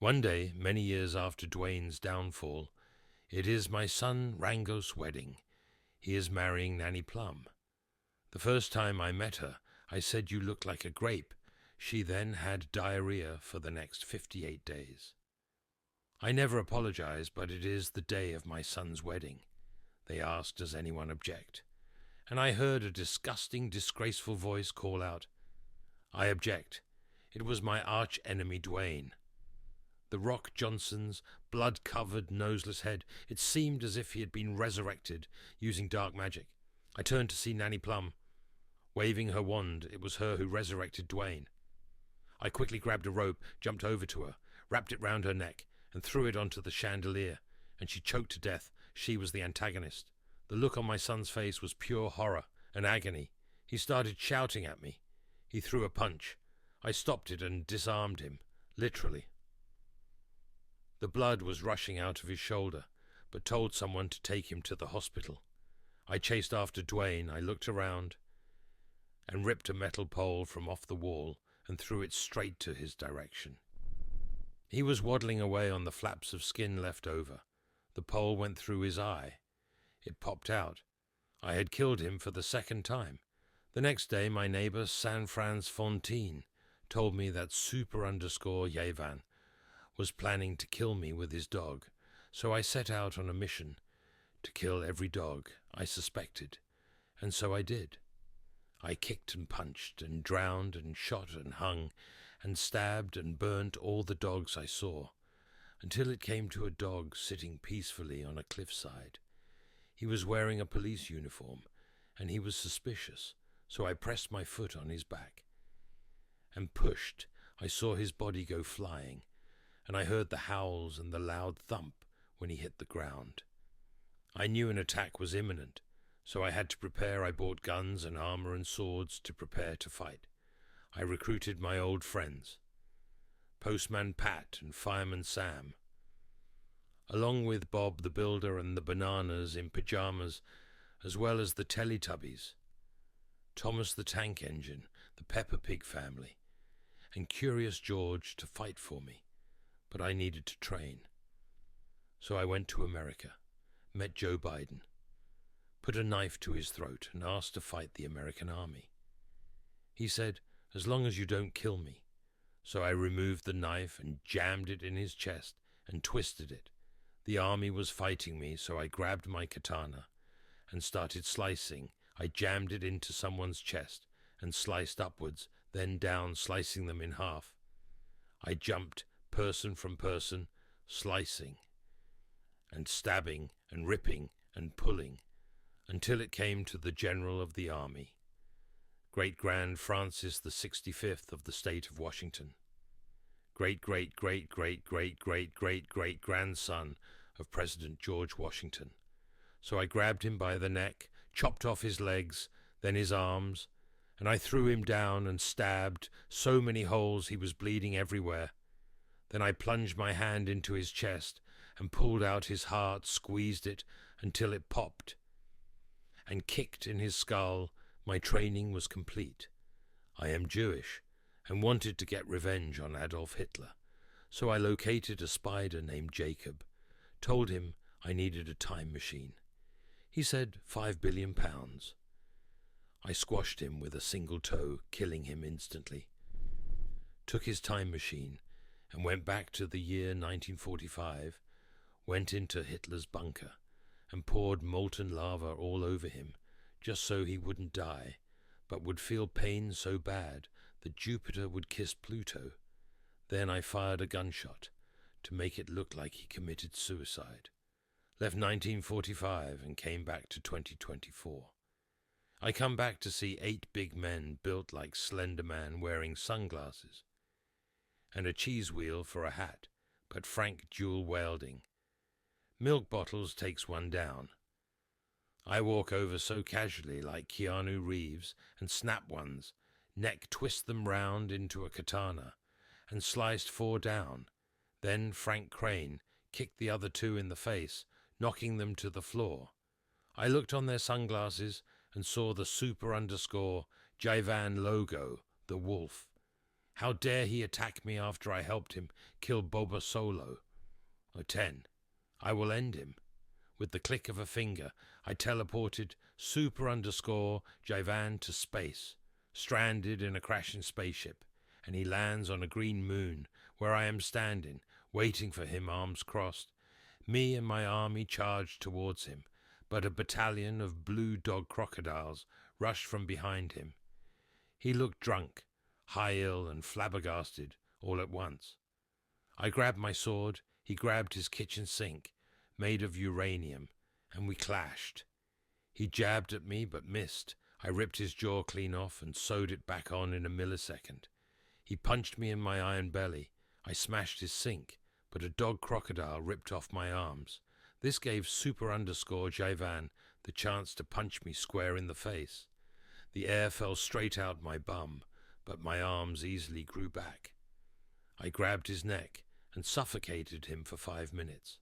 One day, many years after Dwayne's downfall, it is my son Rango's wedding. He is marrying Nanny Plum. The first time I met her, I said you look like a grape. She then had diarrhea for the next 58 days. I never apologize, but it is the day of my son's wedding. They asked, does anyone object? And I heard a disgusting, disgraceful voice call out, I object. It was my arch-enemy Dwayne. The Rock Johnson's blood-covered, noseless head, it seemed as if he had been resurrected using dark magic. I turned to see Nanny Plum. Waving her wand, it was her who resurrected Dwayne. I quickly grabbed a rope, jumped over to her, wrapped it round her neck, and threw it onto the chandelier, and she choked to death. She was the antagonist. The look on my son's face was pure horror and agony. He started shouting at me. He threw a punch. I stopped it and disarmed him, literally. The blood was rushing out of his shoulder, but told someone to take him to the hospital. I chased after Dwayne. I looked around and ripped a metal pole from off the wall and threw it straight to his direction. He was waddling away on the flaps of skin left over. The pole went through his eye. It popped out. I had killed him for the second time. The next day, my neighbor, San Franz Fontaine, told me that Super_Yavan was planning to kill me with his dog, so I set out on a mission to kill every dog I suspected, and so I did. I kicked and punched and drowned and shot and hung and stabbed and burnt all the dogs I saw, until it came to a dog sitting peacefully on a cliffside. He was wearing a police uniform, and he was suspicious, so I pressed my foot on his back and pushed. I saw his body go flying, and I heard the howls and the loud thump when he hit the ground. I knew an attack was imminent, so I had to prepare. I bought guns and armor and swords to prepare to fight. I recruited my old friends, Postman Pat and Fireman Sam, along with Bob the Builder and the Bananas in pajamas, as well as the Teletubbies, Thomas the Tank Engine, the Peppa Pig family, and Curious George to fight for me. But I needed to train. So I went to America, met Joe Biden, put a knife to his throat and asked to fight the American army. He said, as long as you don't kill me. So I removed the knife and jammed it in his chest and twisted it. The army was fighting me, so I grabbed my katana and started slicing. I jammed it into someone's chest and sliced upwards, then down, slicing them in half. I jumped person from person, slicing and stabbing and ripping and pulling, until it came to the General of the Army, Great Grand Francis the 65th of the state of Washington, great-great-great-great-great-great-great-great-grandson of President George Washington. So I grabbed him by the neck, chopped off his legs, then his arms, and I threw him down and stabbed so many holes he was bleeding everywhere. Then I plunged my hand into his chest and pulled out his heart, squeezed it until it popped, and kicked in his skull. My training was complete. I am Jewish and wanted to get revenge on Adolf Hitler, so I located a spider named Jacob, told him I needed a time machine. He said 5 billion pounds. I squashed him with a single toe, killing him instantly. Took his time machine and went back to the year 1945, went into Hitler's bunker and poured molten lava all over him, just so he wouldn't die, but would feel pain so bad that Jupiter would kiss Pluto. Then I fired a gunshot to make it look like he committed suicide. Left 1945 and came back to 2024. I come back to see 8 big men built like Slender Man wearing sunglasses, and a cheese wheel for a hat, but Frank dual wielding. Milk bottles takes one down. I walk over so casually like Keanu Reeves and snap ones, neck twist them round into a katana, and sliced 4 down. Then Frank Crane kicked the other 2 in the face, knocking them to the floor. I looked on their sunglasses and saw the Super_Javan logo, the wolf, How dare he attack me after I helped him kill Boba Solo? Oh, 10. I will end him. With the click of a finger, I teleported Super_Javan to space, stranded in a crashing spaceship, and he lands on a green moon where I am standing, waiting for him, arms crossed. Me and my army charged towards him, but a battalion of blue dog crocodiles rushed from behind him. He looked drunk, high-ill and flabbergasted all at once. I grabbed my sword, he grabbed his kitchen sink, made of uranium, and we clashed. He jabbed at me but missed. I ripped his jaw clean off and sewed it back on in a millisecond. He punched me in my iron belly. I smashed his sink, but a dog crocodile ripped off my arms. This gave Super_Javan the chance to punch me square in the face. The air fell straight out my bum, but my arms easily grew back. I grabbed his neck and suffocated him for 5 minutes.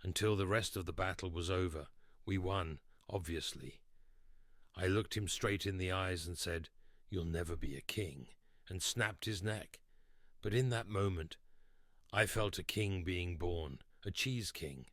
Until the rest of the battle was over, we won, obviously. I looked him straight in the eyes and said, "You'll never be a king," and snapped his neck. But in that moment, I felt a king being born, a cheese king.